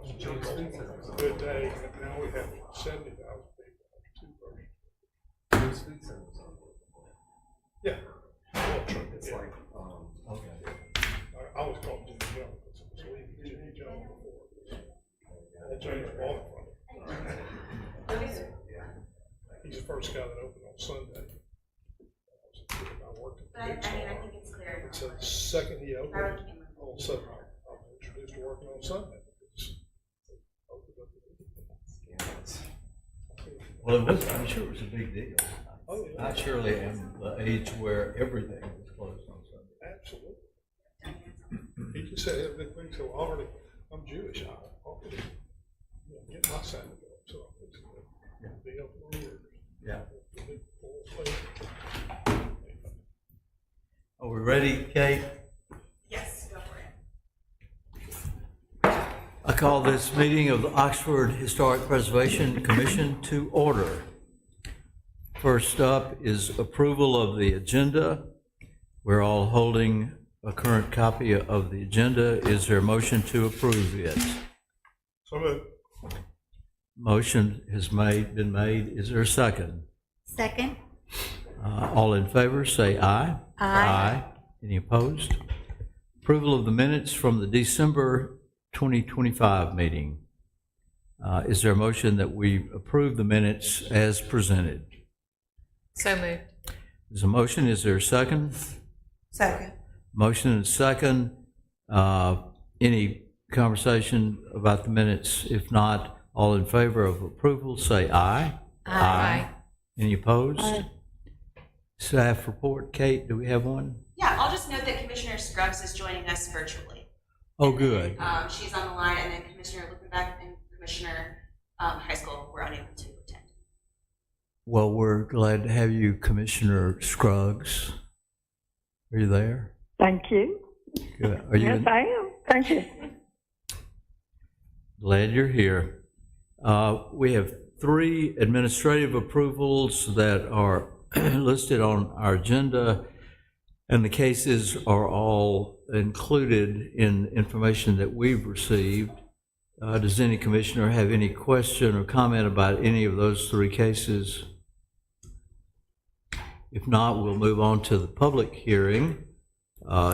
1,000 people. Good day, and now we have 70,000 people. Those food centers on Yeah. Well, true. it's Yeah. like, okay. I was called Jimmy Jones, because it was leaving Jimmy Jones before. And James bought from him. He's the first guy that opened on Sunday. I worked at the I Big mean, I Star. think it's clear. So the second he opened, all of a sudden, I was introduced to working on Sunday. Because they opened up the- Well, it was, I'm sure it was a big deal. Oh, yeah. I surely am the age where everything was closed on Sunday. Absolutely. He just said everything, so I'm Jewish, I already, get my Sabbath, so it's gonna be up on the years. Yeah. Are we ready, Kate? Yes, go for it. I call this meeting of the Oxford Historic Preservation Commission to order. First up is approval of the agenda. We're all holding a current copy of the agenda. Is there a motion to approve it? So moved. Motion has been made. Is there a second? Second. All in favor, say aye. Aye. Any opposed? Approval of the minutes from the December 2025 meeting. Is there a motion that we approve the minutes as presented? So moved. There's a motion. Is there a second? Second. Motion and second. Any conversation about the minutes? If not, all in favor of approval, say aye. Aye. Any opposed? Staff report. Kate, do we have one? Yeah, I'll just note that Commissioner Scruggs is joining us virtually. Oh, good. She's on the line, and then Commissioner Lippenbeck and Commissioner High School were unable to attend. Well, we're glad to have you, Commissioner Scruggs. Are you there? Thank you. Good. Are you? Yes, I am. Thank you. Glad you're here. We have 3 administrative approvals that are listed on our agenda, and the cases are all included in information that we've received. Does any commissioner have any question or comment about any of those 3 cases? If not, we'll move on to the public hearing.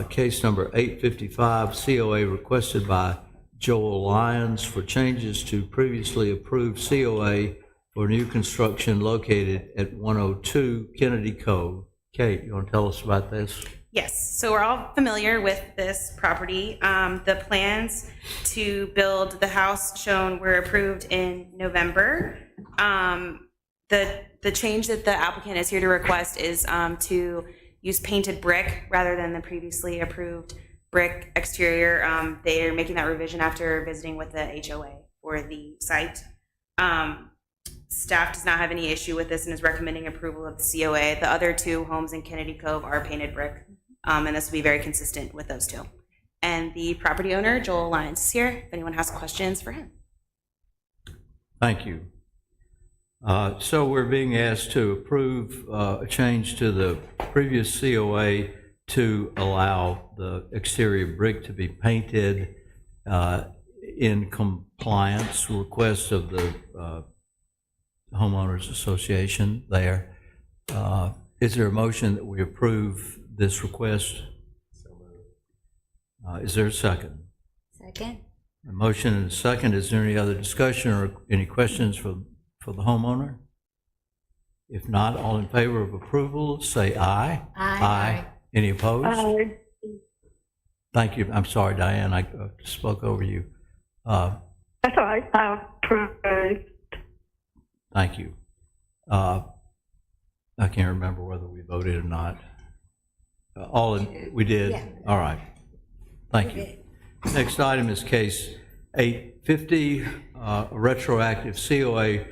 Case number 855, COA requested by Joel Lyons for changes to previously approved COA for new construction located at 102 Kennedy Cove. Kate, you want to tell us about this? Yes, so we're all familiar with this property. The plans to build the house shown were approved in November. The change that the applicant is here to request is to use painted brick rather than the previously approved brick exterior. They are making that revision after visiting with the HOA for the site. Staff does not have any issue with this and is recommending approval of the COA. The other 2 homes in Kennedy Cove are painted brick, and this will be very consistent with those 2. And the property owner, Joel Lyons, is here if anyone has questions for him. Thank you. So we're being asked to approve a change to the previous COA to allow the exterior brick to be painted in compliance request of the homeowners association there. Is there a motion that we approve this request? Is there a second? Second. A motion and a second. Is there any other discussion or any questions for the homeowner? If not, all in favor of approval, say aye. Aye. Any opposed? Aye. Thank you. I'm sorry, Diane, I spoke over you. That's all right. I approve. Thank you. I can't remember whether we voted or not. We did? Yeah. All right. Thank you. Next item is case 850, a retroactive COA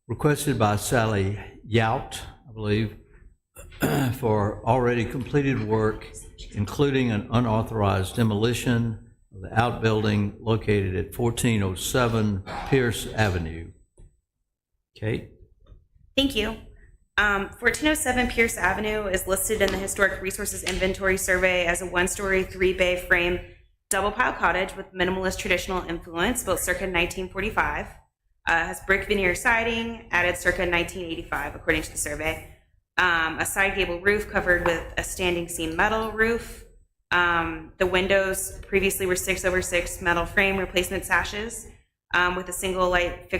requested by Sally Yout, I believe, for already completed work, including an unauthorized demolition of the outbuilding located at 1407 Pierce Avenue. Kate? Thank you. 1407 Pierce Avenue is listed in the Historic Resources Inventory Survey as a 1-story, 3-bay frame double pile cottage with minimalist traditional influence, built circa 1945. Has brick veneer siding, added circa 1985, according to the survey. A side gable roof covered with a standing seam metal roof. The windows previously were 6/6 metal frame replacement sashes, with a single light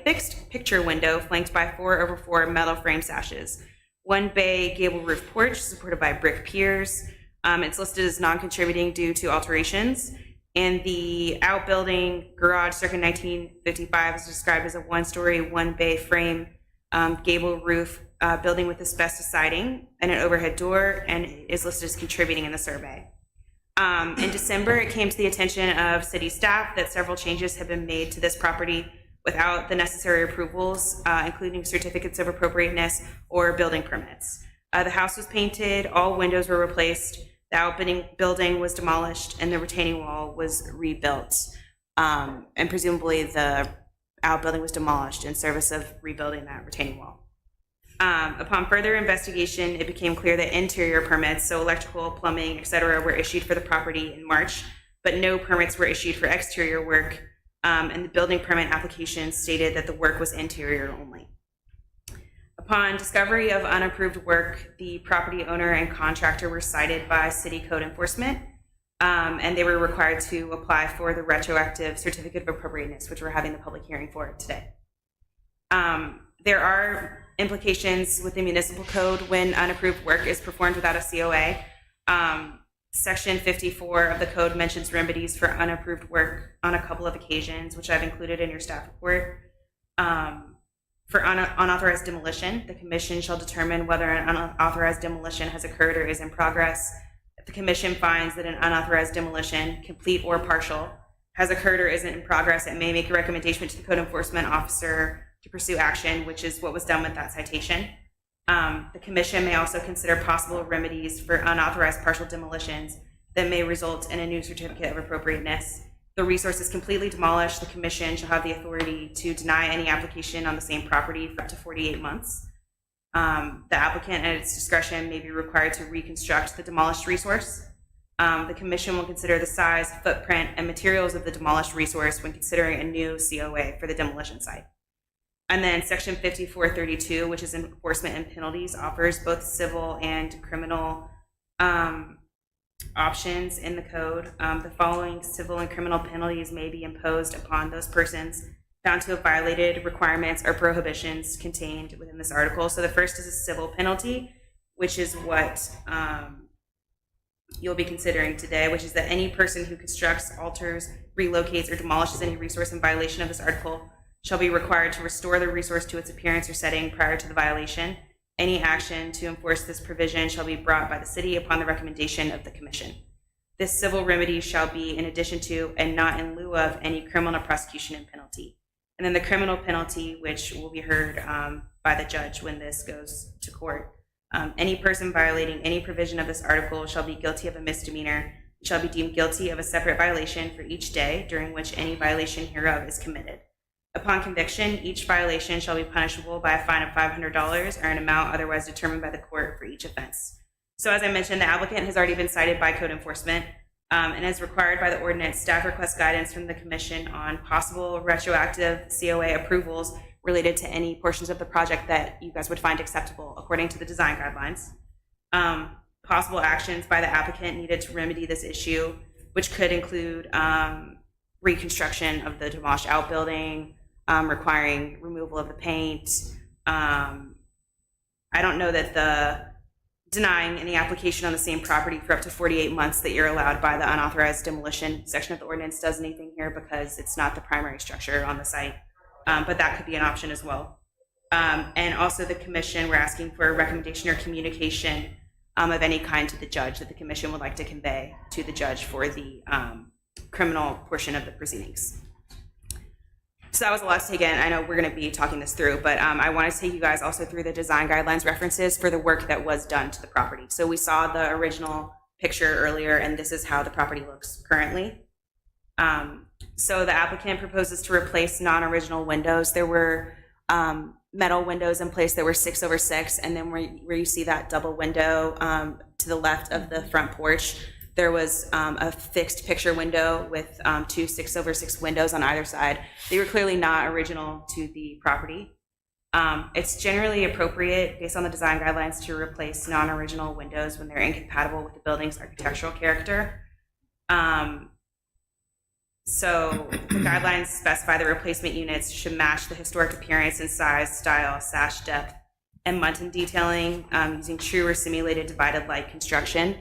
fixed picture window flanked by 4/4 metal frame sashes. One bay gable roof porch supported by brick piers. It's listed as non-contributing due to alterations. And the outbuilding garage circa 1955 is described as a one-story, one-bay frame gable roof building with asbestos siding and an overhead door, and is listed as contributing in the survey. In December, it came to the attention of city staff that several changes have been made to this property without the necessary approvals, including certificates of appropriateness or building permits. The house was painted, all windows were replaced, the outbuilding was demolished, and the retaining wall was rebuilt. And presumably the outbuilding was demolished in service of rebuilding that retaining wall. Upon further investigation, it became clear that interior permits, so electrical, plumbing, etc., were issued for the property in March, but no permits were issued for exterior work, and the building permit application stated that the work was interior only. Upon discovery of unapproved work, the property owner and contractor were cited by city code enforcement, and they were required to apply for the retroactive certificate of appropriateness, which we're having the public hearing for today. There are implications with the municipal code when unapproved work is performed without a COA. Section 54 of the code mentions remedies for unapproved work on a couple of occasions, which I've included in your staff report. For unauthorized demolition, the commission shall determine whether an unauthorized demolition has occurred or is in progress. If the commission finds that an unauthorized demolition, complete or partial, has occurred or isn't in progress, it may make a recommendation to the code enforcement officer to pursue action, which is what was done with that citation. The commission may also consider possible remedies for unauthorized partial demolitions that may result in a new certificate of appropriateness. The resource is completely demolished, the commission shall have the authority to deny any application on the same property for up to 48 months. The applicant at its discretion may be required to reconstruct the demolished resource. The commission will consider the size, footprint, and materials of the demolished resource when considering a new COA for the demolition site. And then section 5432, which is enforcement and penalties, offers both civil and criminal options in the code. The following civil and criminal penalties may be imposed upon those persons found to have violated requirements or prohibitions contained within this article. So the first is a civil penalty, which is what you'll be considering today, which is that any person who constructs, alters, relocates, or demolishes any resource in violation of this article shall be required to restore the resource to its appearance or setting prior to the violation. Any action to enforce this provision shall be brought by the city upon the recommendation of the commission. This civil remedy shall be in addition to and not in lieu of any criminal prosecution and penalty. And then the criminal penalty, which will be heard by the judge when this goes to court. Any person violating any provision of this article shall be guilty of a misdemeanor and shall be deemed guilty of a separate violation for each day during which any violation hereof is committed. Upon conviction, each violation shall be punishable by a fine of $500 or an amount otherwise determined by the court for each offense. So as I mentioned, the applicant has already been cited by code enforcement, and as required by the ordinance, staff requests guidance from the commission on possible retroactive COA approvals related to any portions of the project that you guys would find acceptable according to the design guidelines. Possible actions by the applicant needed to remedy this issue, which could include reconstruction of the demolished outbuilding, requiring removal of the paint. I don't know that the denying any application on the same property for up to 48 months that you're allowed by the unauthorized demolition section of the ordinance does anything here because it's not the primary structure on the site, but that could be an option as well. And also the commission, we're asking for a recommendation or communication of any kind to the judge that the commission would like to convey to the judge for the criminal portion of the proceedings. So that was a lot to take in. I know we're going to be talking this through, but I want to take you guys also through the design guidelines references for the work that was done to the property. So we saw the original picture earlier, and this is how the property looks currently. So the applicant proposes to replace non-original windows. There were metal windows in place that were 6/6, and then where you see that double window to the left of the front porch, there was a fixed picture window with 2 6x6 windows on either side. They were clearly not original to the property. It's generally appropriate, based on the design guidelines, to replace non-original windows when they're incompatible with the building's architectural character. So the guidelines specify the replacement units should match the historic appearance and size, style, sash depth, and muntin detailing using true or simulated divided light construction.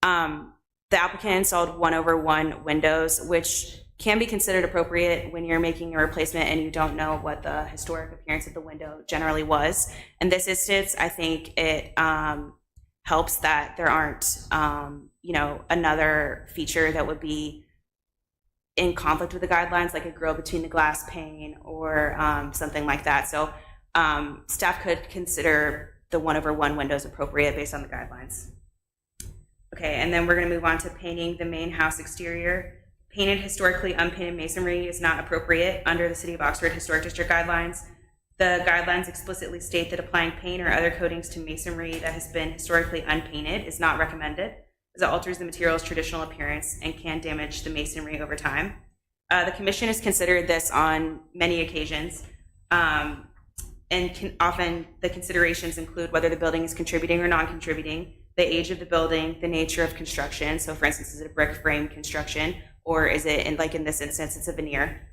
The applicant installed 1/1 windows, which can be considered appropriate when you're making a replacement and you don't know what the historic appearance of the window generally was. In this instance, I think it helps that there aren't, another feature that would be in conflict with the guidelines, like a grill between the glass pane or something like that. So staff could consider the 1/1 windows appropriate based on the guidelines. Okay, and then we're going to move on to painting the main house exterior. Painted historically unpainted masonry is not appropriate under the City of Oxford Historic District guidelines. The guidelines explicitly state that applying paint or other coatings to masonry that has been historically unpainted is not recommended, as it alters the material's traditional appearance and can damage the masonry over time. The commission has considered this on many occasions, and often the considerations include whether the building is contributing or non-contributing, the age of the building, the nature of construction. So for instance, is it a brick frame construction, or is it, in this instance, it's a veneer?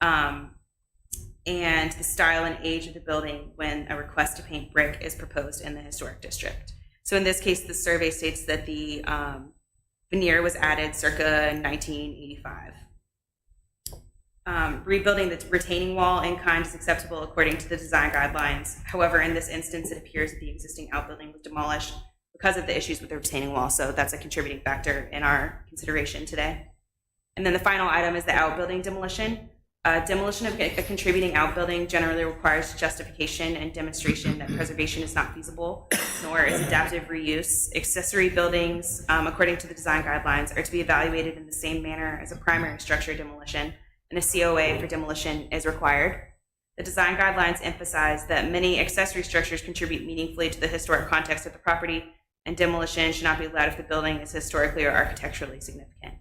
And the style and age of the building when a request to paint brick is proposed in the historic district. So in this case, the survey states that the veneer was added circa 1985. Rebuilding the retaining wall in kind is acceptable according to the design guidelines. However, in this instance, it appears that the existing outbuilding was demolished because of the issues with the retaining wall. So that's a contributing factor in our consideration today. And then the final item is the outbuilding demolition. Demolition of a contributing outbuilding generally requires justification and demonstration that preservation is not feasible, nor is adaptive reuse. Accessory buildings, according to the design guidelines, are to be evaluated in the same manner as a primary structure demolition, and a COA for demolition is required. The design guidelines emphasize that many accessory structures contribute meaningfully to the historic context of the property, and demolition should not be allowed if the building is historically or architecturally significant.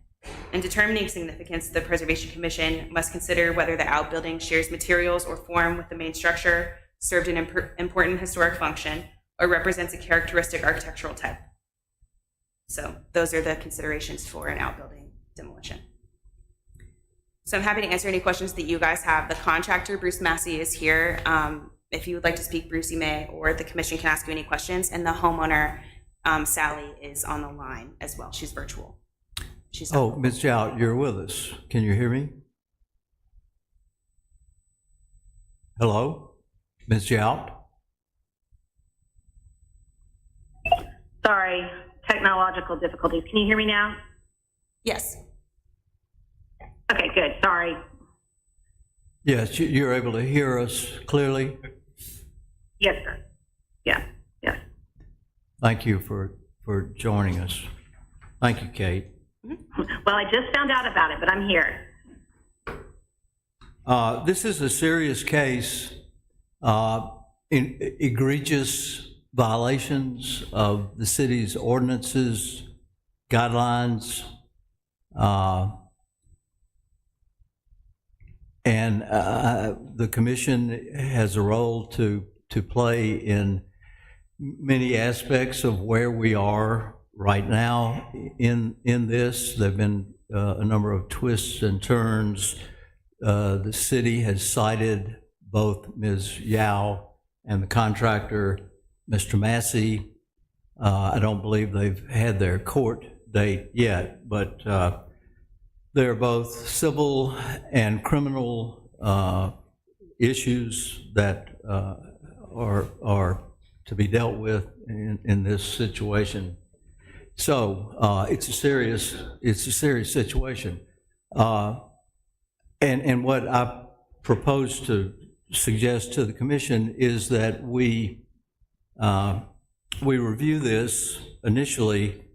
In determining significance, the Preservation Commission must consider whether the outbuilding shares materials or form with the main structure, served an important historic function, or represents a characteristic architectural type. So those are the considerations for an outbuilding demolition. So I'm happy to answer any questions that you guys have. The contractor, Bruce Massey, is here. If you would like to speak, Bruce, you may, or the commission can ask you any questions. And the homeowner, Sally, is on the line as well. She's virtual. Oh, Ms. Jout, you're with us. Can you hear me? Hello? Ms. Jout? Sorry, technological difficulties. Can you hear me now? Yes. Okay, good. Sorry. Yes, you're able to hear us clearly? Yes, sir. Yeah, yes. Thank you for joining us. Thank you, Kate. Well, I just found out about it, but I'm here. This is a serious case, in egregious violations of the city's ordinances, guidelines, and the commission has a role to play in many aspects of where we are right now in this. There have been a number of twists and turns. The city has cited both Ms. Yao and the contractor, Mr. Massey. I don't believe they've had their court date yet, but they're both civil and criminal issues that are to be dealt with in this situation. So it's a serious situation, and what I propose to suggest to the commission is that we review this initially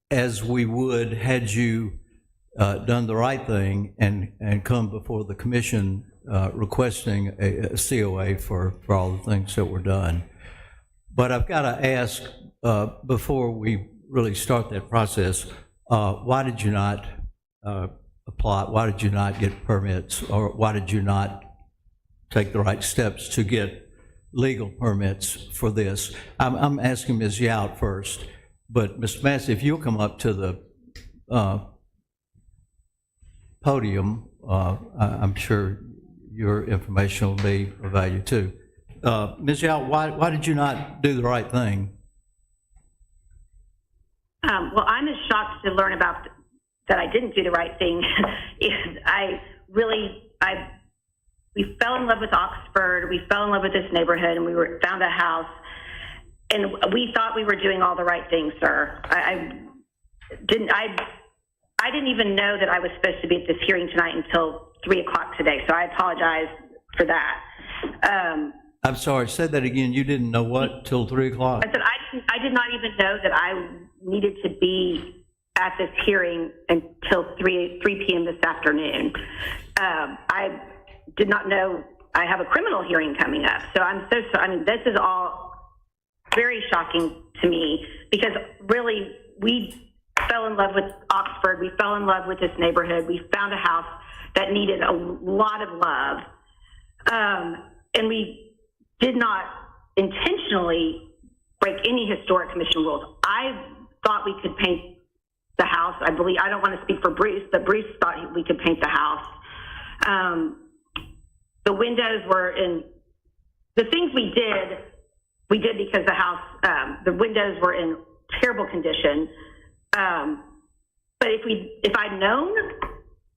as we would had you done the right thing and come before the commission requesting a COA for all the things that were done. But I've got to ask, before we really start that process, why did you not apply? Why did you not get permits, or why did you not take the right steps to get legal permits for this? I'm asking Ms. Yout first, but Mr. Massey, if you'll come up to the podium, I'm sure your information will be of value too. Ms. Yout, why did you not do the right thing? Well, I'm as shocked to learn about that I didn't do the right thing. We fell in love with Oxford. We fell in love with this neighborhood, and we found a house, and we thought we were doing all the right things, sir. I didn't even know that I was supposed to be at this hearing tonight until 3 o'clock today, so I apologize for that. I'm sorry, say that again. You didn't know what till 3 o'clock? I said I did not even know that I needed to be at this hearing until 3 p.m. this afternoon. I did not know I have a criminal hearing coming up. So I'm so sorry. I mean, this is all very shocking to me because really we fell in love with Oxford. We fell in love with this neighborhood. We found a house that needed a lot of love. And we did not intentionally break any historic commission rules. I thought we could paint the house. I don't want to speak for Bruce, but Bruce thought we could paint the house. The windows were the things we did because the house, the windows were in terrible condition. But if I'd known,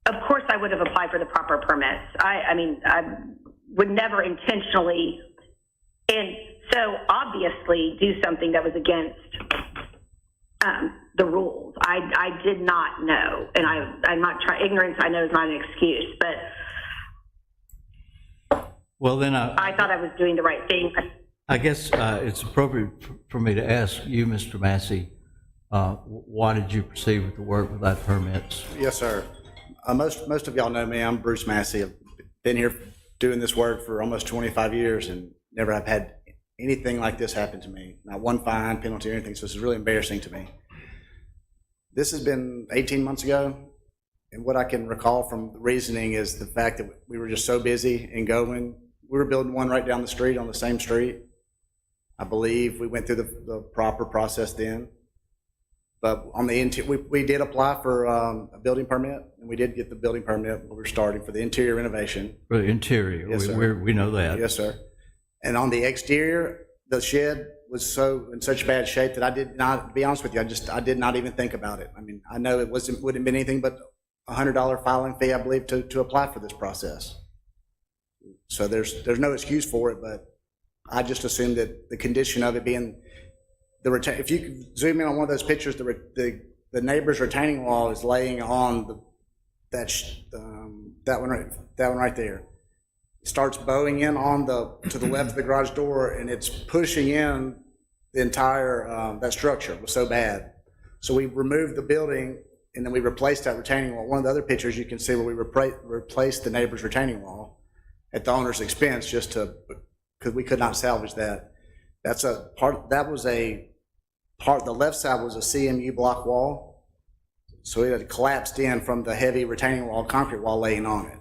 of course I would have applied for the proper permits. I mean, I would never intentionally, and so obviously do something that was against the rules. I did not know, and I'm not trying, ignorance I know is not an excuse, but well, then I thought I was doing the right thing. I guess it's appropriate for me to ask you, Mr. Massey, why did you proceed with the work without permits? Yes, sir. Most of y'all know me. I'm Bruce Massey. I've been here doing this work for almost 25 years and never have had anything like this happen to me. Not one fine, penalty, or anything. So this is really embarrassing to me. This has been 18 months ago. And what I can recall from the reasoning is the fact that we were just so busy and going. We were building one right down the street on the same street. I believe we went through the proper process then. But on the interior, we did apply for a building permit, and we did get the building permit when we were starting for the interior renovation. For the interior, Yes, sir. we know that. Yes, sir. And on the exterior, the shed was in such bad shape that I did not, to be honest with you, I did not even think about it. I mean, I know it wouldn't have been anything but a $100 filing fee, I believe, to apply for this process. So there's no excuse for it, but I just assumed that the condition of it being if you could zoom in on one of those pictures, the neighbor's retaining wall is laying on that one right there. It starts bowing in on to the left of the garage door, and it's pushing in the entire that structure. It was so bad. So we removed the building, and then we replaced that retaining wall. One of the other pictures you can see where we replaced the neighbor's retaining wall at the owner's expense, just because we could not salvage that. That's a part. That was a part. The left side was a CMU block wall, so it had collapsed in from the heavy retaining wall, concrete wall laying on it.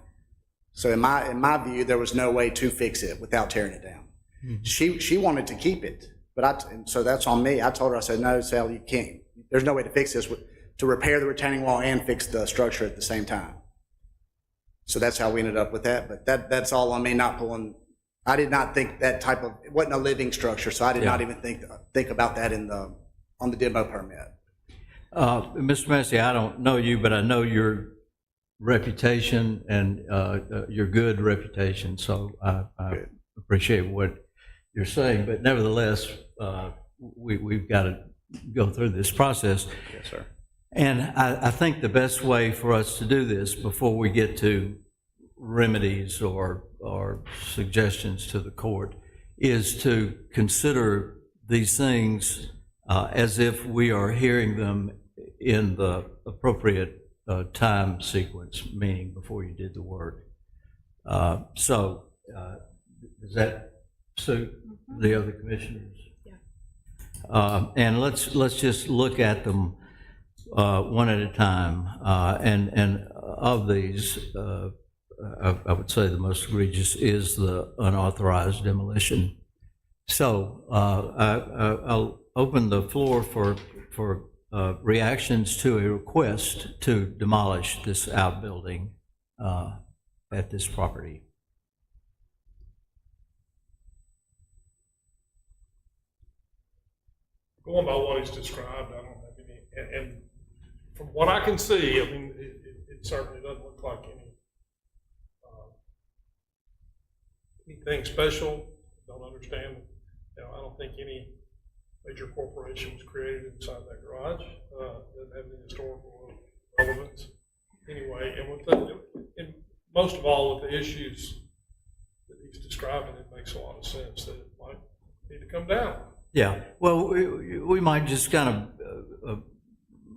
So in my view, there was no way to fix it without tearing it down. Mm-hmm. She wanted to keep it, and so that's on me. I told her, I said, no, Sally, you can't. There's no way to fix this, to repair the retaining wall and fix the structure at the same time. So that's how we ended up with that. But that's all on me not pulling. I did not think that type of, it wasn't a living structure, so I did not even think about that on the demo permit. Mr. Massey, I don't know you, but I know your reputation and your good reputation, so I appreciate what you're saying. But nevertheless, we've got to go through this process. Yes, sir. And I think the best way for us to do this before we get to remedies or suggestions to the court is to consider these things as if we are hearing them in the appropriate time sequence, meaning before you did the work. So does that suit the other commissioners? And let's just look at them one at a time. And of these, I would say the most egregious is the unauthorized demolition. So I'll open the floor for reactions to a request to demolish this outbuilding at this property. Going by what he's described, I don't have any, and from what I can see, I mean, it certainly doesn't look like anything special. Don't understand, I don't think any major corporation was created inside that garage. Doesn't have any historical relevance anyway, and most of all with the issues that he's describing, it makes a lot of sense that it might need to come down. Yeah, well, we might just kind of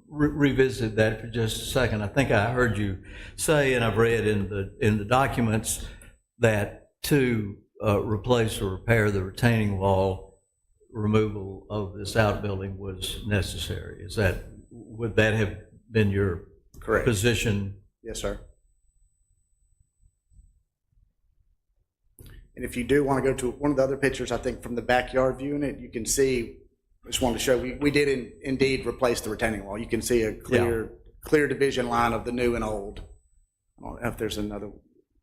revisit that for just a second. I think I heard you say, and I've read in the documents, that to replace or repair the retaining wall, removal of this outbuilding was necessary. Would that have been your Correct. position? Yes, sir. And if you do want to go to one of the other pictures, I think from the backyard view in it, you can see, I just wanted to show, we did indeed replace the retaining wall. You can see a clear division line of the new and old. I don't know if there's another,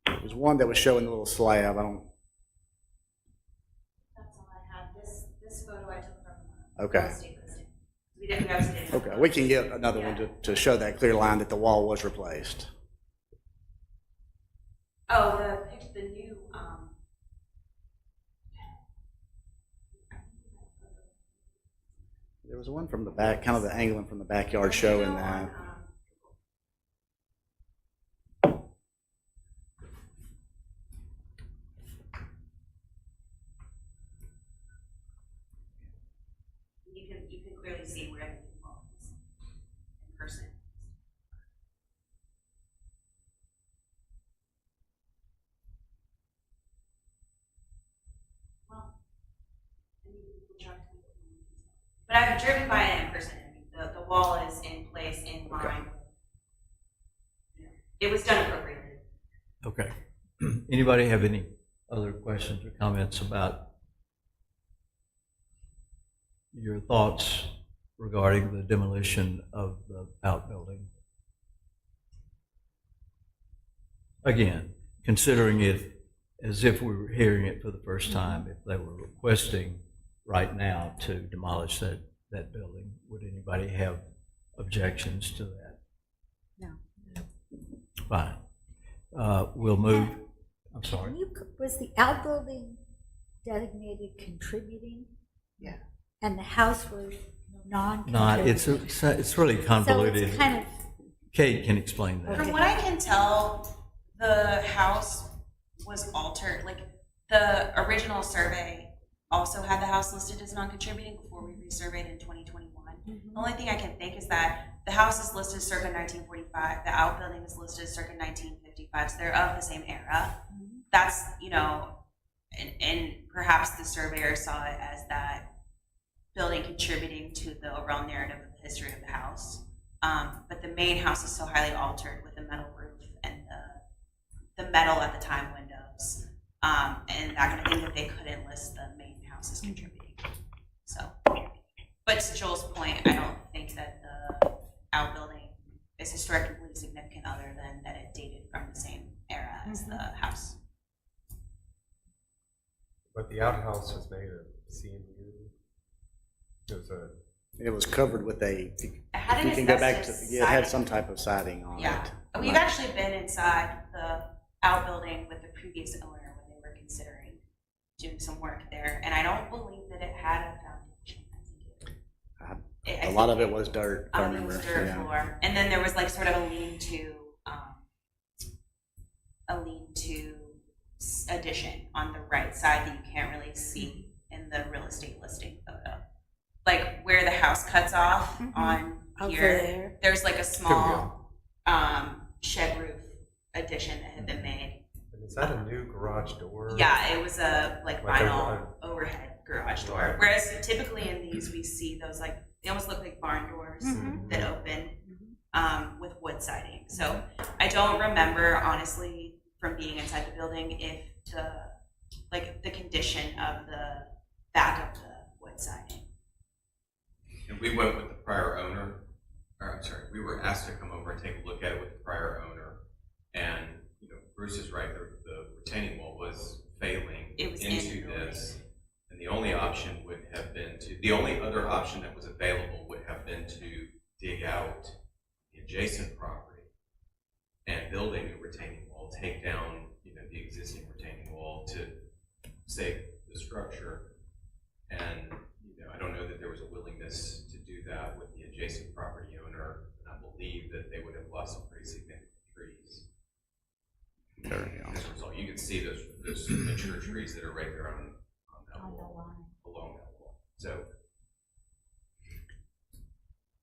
there was one that was showing the little slab, I don't. That's all I have. This photo I took from Okay. real estate listing. We obviously didn't have Okay, we can get another one to show that clear line that the wall was replaced. Oh, the new, There was one from the back, kind of the angling from the backyard showing that. You can clearly see where the new wall is in person. Well, but I've driven by it in person. I mean, the wall is in place, in line. It was done appropriately. Okay. Anybody have any other questions or comments about your thoughts regarding the demolition of the outbuilding? Again, considering it as if we were hearing it for the first time, if they were requesting right now to demolish that building, would anybody have objections to that? No. Fine. We'll move, I'm sorry. Was the outbuilding designated contributing? Yeah. And the house was non-contributing? It's really convoluted. So it's kind of, Kate can explain that. From what I can tell, the house was altered. Like, the original survey also had the house listed as non-contributing before we resurveyed in 2021. The only thing I can think is that the house is listed circa 1945, the outbuilding is listed circa 1955, so they're of the same era. That's, and perhaps the surveyor saw it as that building contributing to the overall narrative of the history of the house. But the main house is so highly altered with the metal roof and the metal at the time windows, and that kind of thing, that they couldn't list the main house as contributing. So, but to Joel's point, I don't think that the outbuilding is historically significant other than that it dated from the same era as the house. But the outhouse was made of CMU. It was covered with It had an you can go back to, asbestos it had siding. some type of siding on Yeah, it. we've actually been inside the outbuilding with the previous owner when they were considering doing some work there, and I don't believe that it had a foundation. I think A lot of it was dirt, if I it remember. was dirt Yeah. floor, and then there was like sort of a lean-to addition on the right side that you can't really see in the real estate listing photo. Like where the house cuts off on Over here, there. there's like a small shed roof addition that had been made. And is that a new garage door? Yeah, it was a like Like vinyl a- overhead garage door. Whereas typically in these, we see those like, they almost look like barn doors that open with wood siding. So I don't remember honestly from being inside the building if the condition of the back of the wood siding. And we went with the prior owner, or I'm sorry, we were asked to come over and take a look at it with the prior owner. And, you know, Bruce is right, the retaining wall was failing It was into this. And the only option would have been the only other option that was available would have been to dig out the adjacent property and build a new retaining wall, take down, you know, the existing retaining wall to save the structure. And, you know, I don't know that there was a willingness to do that with the adjacent property owner. And I believe that they would have lost some pretty significant trees. As a result, you can see those mature trees that are right there on that wall, along that wall. So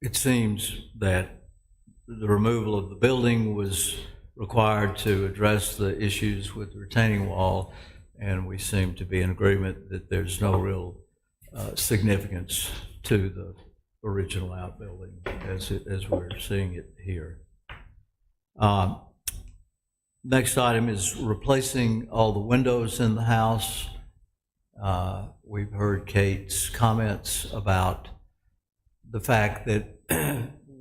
It seems that the removal of the building was required to address the issues with the retaining wall, and we seem to be in agreement that there's no real significance to the original outbuilding as we're seeing it here. Next item is replacing all the windows in the house. We've heard Kate's comments about the fact that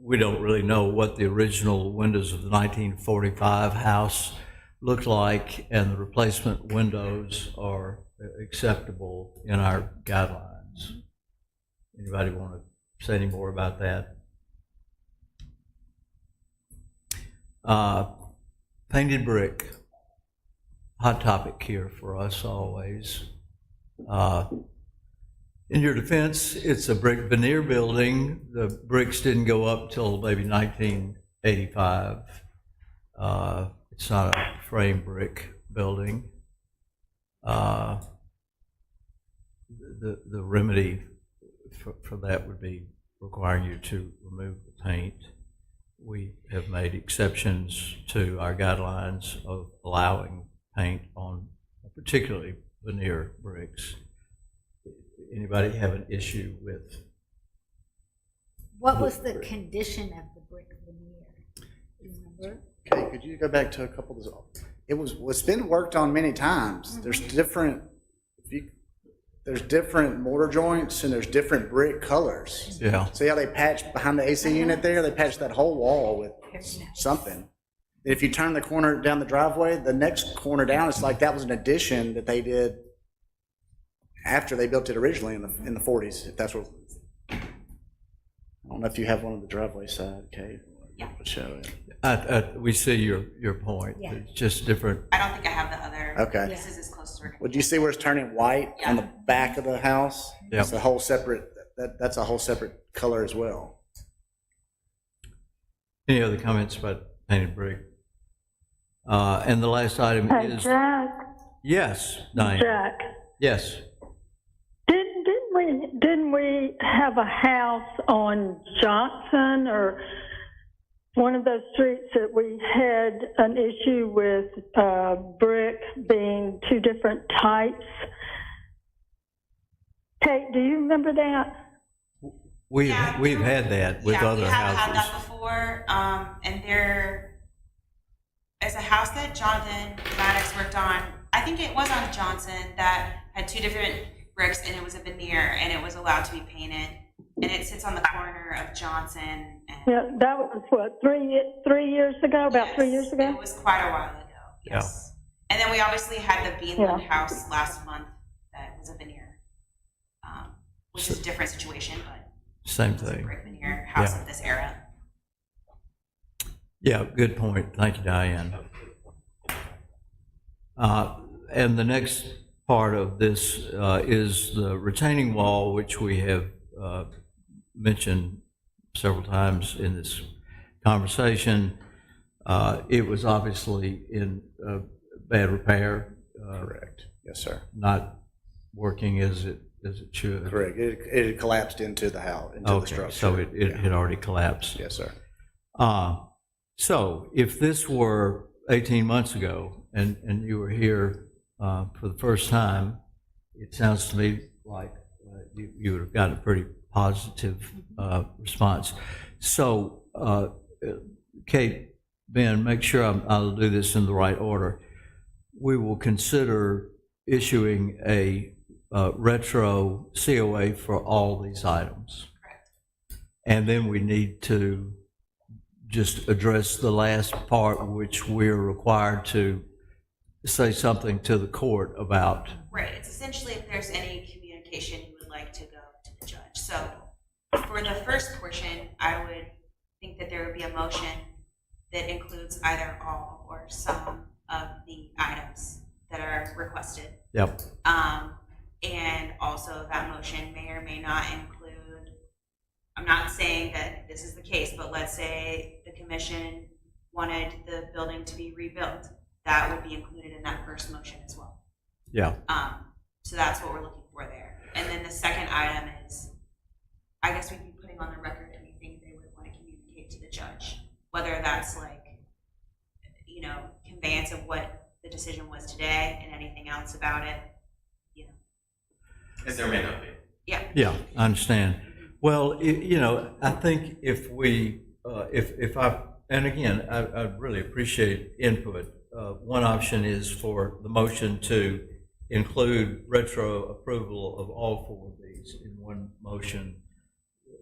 we don't really know what the original windows of the 1945 house looked like, and the replacement windows are acceptable in our guidelines. Anybody want to say any more about that? Painted brick, hot topic here for us always. In your defense, it's a brick veneer building. The bricks didn't go up till maybe 1985. It's not a frame brick building. The remedy for that would be requiring you to remove the paint. We have made exceptions to our guidelines of allowing paint on particularly veneer bricks. Anybody have an issue with? What was the condition of the brick veneer? Do you remember? Okay, could you go back to a couple of those? It's been worked on many times. There's different mortar joints and there's different brick colors. Yeah. See how they patched behind the AC unit there? They patched that whole wall with something. If you turn the corner down the driveway, the next corner down, it's like that was an addition that they did after they built it originally in the 40s, if that's what. I don't know if you have one on the driveway side, okay? Yeah. I'll show it. We see your point. Yeah. It's just different. I don't think I have the other. Okay. This is as close as we're gonna Would you see where it's turning white on the back of the house? Yeah. It's a whole separate, that's a whole separate color as well. Any other comments about painted brick? And the last item Hey, is, Jack, yes, Diane. Jack, Yes. didn't we have a house on Johnson or one of those streets that we had an issue with brick being two different types? Kate, do you remember that? We've Yeah. had that with other we have had that houses. before, and there is a house that Jonathan Maddox worked on. I think it was on Johnson that had two different bricks, and it was a veneer, and it was allowed to be painted. And it sits on the corner of Johnson. And Yeah, that was what, 3 years ago, about 3 years ago? It was quite a while ago, yes. And then we obviously had the Beanland house last month that was a veneer, which is a different situation, but Same it was a thing. brick veneer house Yeah. of this era. Yeah, good point. Thank you, Diane. And the next part of this is the retaining wall, which we have mentioned several times in this conversation. It was obviously in bad repair. Correct. Yes, sir. Not working as it should. Correct. It had collapsed into the house, into the Okay, structure. so it had already collapsed. Yes, sir. So if this were 18 months ago and you were here for the first time, it sounds to me like you would have gotten a pretty positive response. So, Kate, Ben, make sure I'll do this in the right order. We will consider issuing a retro COA for all these items. And then we need to just address the last part, which we're required to say something to the court about. Right, it's essentially if there's any communication you would like to go to the judge. So for the first portion, I would think that there would be a motion that includes either all or some of the items that are requested. Yep. And also that motion may or may not include, I'm not saying that this is the case, but let's say the commission wanted the building to be rebuilt. That would be included in that first motion as well. Yeah. So that's what we're looking for there. And then the second item is, I guess we'd be putting on the record anything they would want to communicate to the judge, whether that's like, you know, conveyance of what the decision was today and anything else about it, you know. As there may not be. Yeah. Yeah, I understand. Well, you know, I think if we, if I, and again, I'd really appreciate input. One option is for the motion to include retro approval of all four of these in one motion.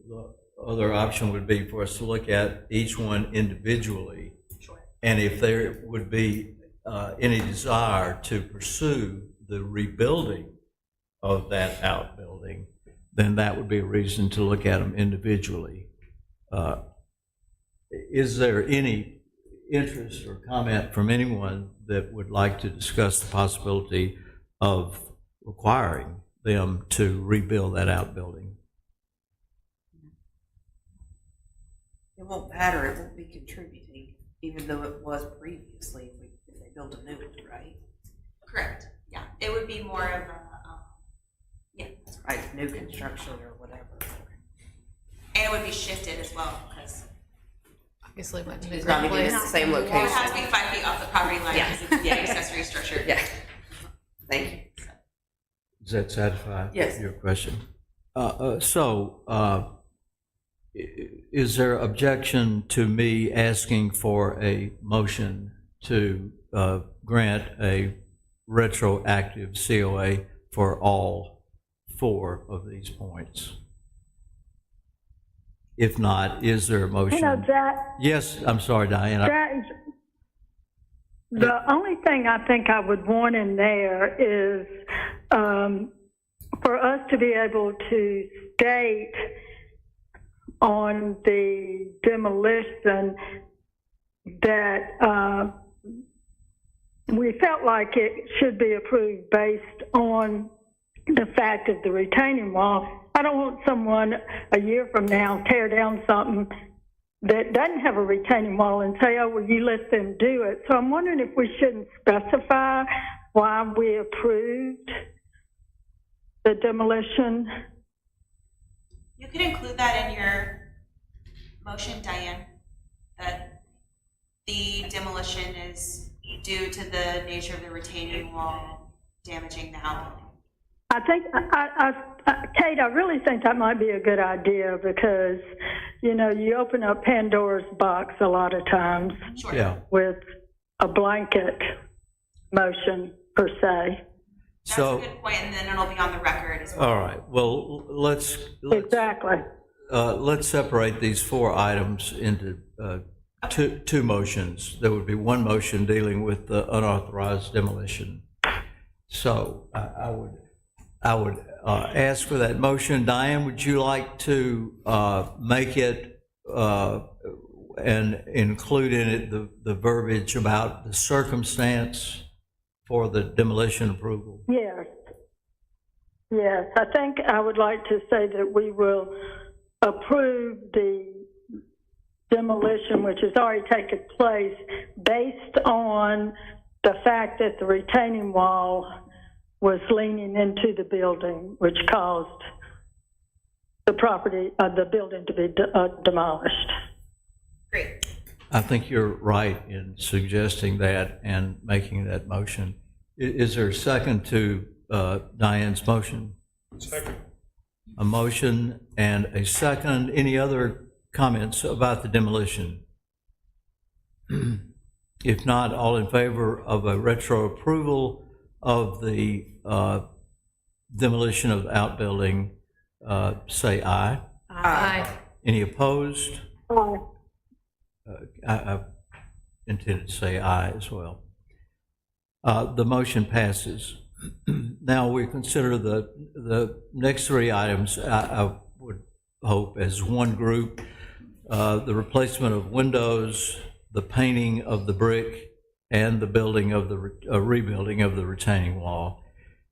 The other option would be for us to look at each one individually. Sure. And if there would be any desire to pursue the rebuilding of that outbuilding, then that would be a reason to look at them individually. Is there any interest or comment from anyone that would like to discuss the possibility of requiring them to rebuild that outbuilding? It won't matter, it won't be contributing, even though it was previously, if they build a new one, right? Correct. Yeah. It would be more of a, yeah. That's right. Right, new construction or whatever. And it would be shifted as well because Obviously, went to It's not even in the same well, it has to location. be 5 feet off the property line Yeah. because it's the accessory structure. Yeah. Thank you. Does that satisfy Yes. your question? Is there objection to me asking for a motion to grant a retroactive COA for all four of these points? If not, is there a motion? You know, Jack, Yes, I'm sorry, Diane. Jack, the only thing I think I would want in there is for us to be able to state on the demolition that we felt like it should be approved based on the fact of the retaining wall. I don't want someone a year from now tear down something that doesn't have a retaining wall and say, oh, well, you let them do it. So I'm wondering if we shouldn't specify why we approved the demolition. You could include that in your motion, Diane, that the demolition is due to the nature of the retaining wall damaging the outbuilding. I think, Kate, I really think that might be a good idea because, you know, you open up Pandora's box a lot of times Sure. Yeah. with a blanket motion per se. That's So, a good point, and then it'll be on the record as well. all right. Well, let's Exactly. let's separate these four items into two motions. There would be one motion dealing with the unauthorized demolition. So I would ask for that motion. Diane, would you like to make it and include in it the verbiage about the circumstance for the demolition approval? Yes. Yes, I think I would like to say that we will approve the demolition, which has already taken place, based on the fact that the retaining wall was leaning into the building, which caused the property, the building to be demolished. Great. I think you're right in suggesting that and making that motion. Is there a second to Diane's motion? Second. A motion and a second. Any other comments about the demolition? If not, all in favor of a retro approval of the demolition of the outbuilding, say aye. Aye. Any opposed? I intended to say aye as well. The motion passes. Now we consider the next three items, I would hope, as one group. The replacement of windows, the painting of the brick, and the building of the rebuilding of the retaining wall.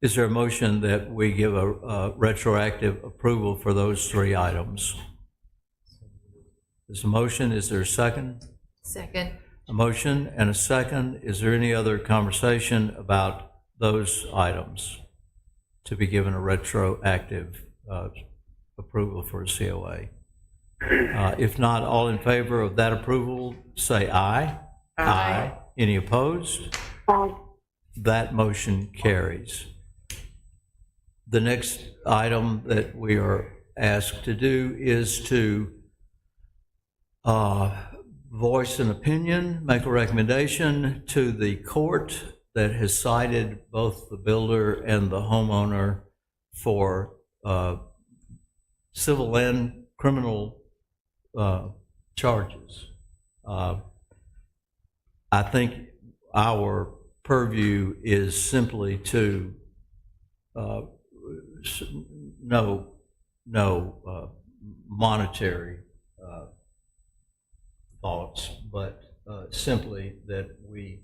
Is there a motion that we give a retroactive approval for those three items? There's a motion. Is there a second? Second. A motion and a second. Is there any other conversation about those items to be given a retroactive approval for a COA? If not, all in favor of that approval, say aye. Aye. Any opposed? That motion carries. The next item that we are asked to do is to voice an opinion, make a recommendation to the court that has cited both the builder and the homeowner for civil and criminal charges. I think our purview is simply to no monetary thoughts, but simply that we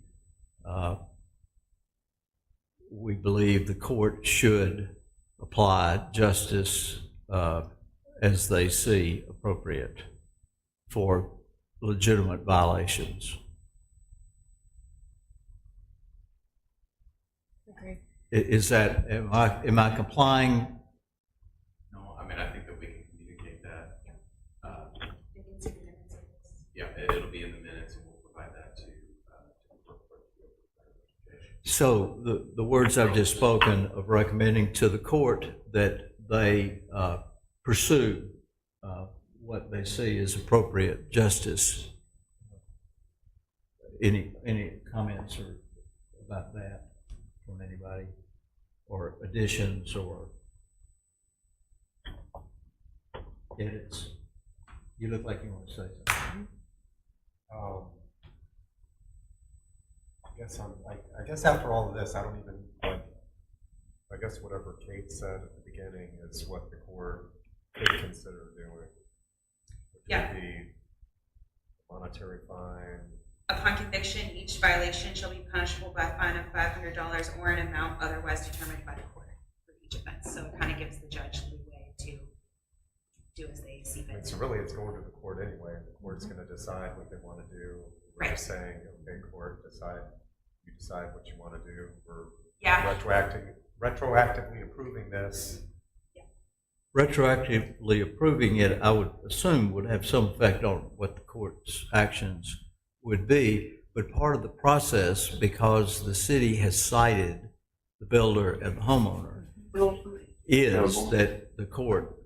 believe the court should apply justice as they see appropriate for legitimate violations. Agree. Is that, am I complying? No, I mean, I think that we can communicate that. Yeah, it'll be in the minutes, and we'll provide that to the clerk. So the words I've just spoken of recommending to the court that they pursue what they see as appropriate justice. Any comments or about that from anybody, or additions or edits? You look like you want to say something. I guess after all of this, I don't even like. I guess whatever Kate said at the beginning is what the court could consider doing. Which Yeah. would be monetary fine. Upon conviction, each violation shall be punishable by a fine of $500 or an amount otherwise determined by the court for each offense. So it kind of gives the judge leeway to do as they see And fit. so really, it's going to the court anyway. And the court's going to decide what they want to do. We're Right. just saying, okay, court, you decide what you want to do. We're Yeah. retroactively approving this. Retroactively approving it, I would assume, would have some effect on what the court's actions would be, but part of the process, because the city has cited the builder and the homeowner, is that the court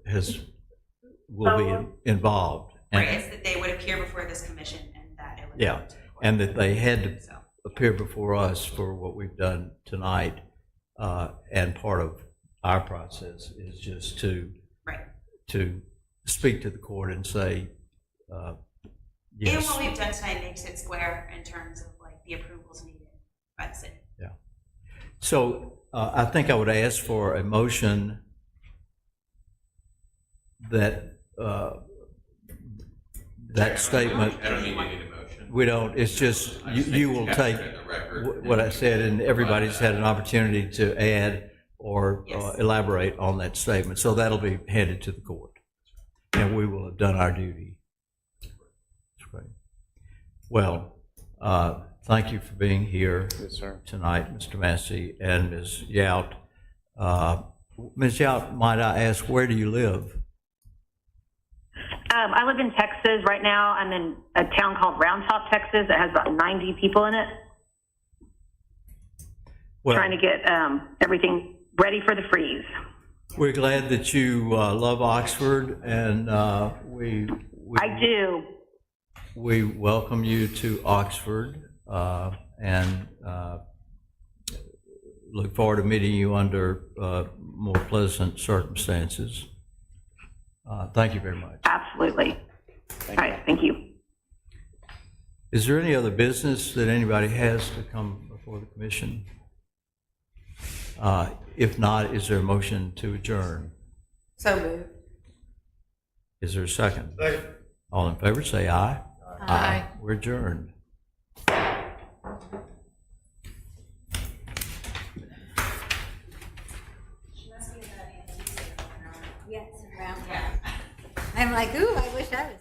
will be involved. Right, it's that they would appear before this commission and that it would. Yeah, go to the court. and that they had to So, appear before us for what we've done tonight, and part of our process is just right. to speak to the court and say, yes. And what we've done tonight makes it square in terms of like the approvals needed by the city. So I think I would ask for a motion that that statement, I don't mean you need a motion. we don't, it's just, I just you think will it's take captured in the record. what I said, and everybody's had an opportunity to add or Yes. elaborate on that statement. So that'll be handed to the court, and we will have done our duty. That's great. Well, thank you for being here tonight, Mr. Massey and Ms. Yout. Ms. Yout, might I ask, where do you live? I live in Texas right now. I'm in a town called Round Top, Texas. It has about 90 people in it. Well, Trying to get everything ready for the freeze. We're glad that you love Oxford, and we I do. we welcome you to Oxford, and look forward to meeting you under more pleasant circumstances. Thank you very much. Absolutely. All right, thank you. Is there any other business that anybody has to come before the commission? If not, is there a motion to adjourn? So moved. Is there a second? All in favor, say aye. Aye. We're adjourned. Yes, around. I'm like, ooh, I wish I was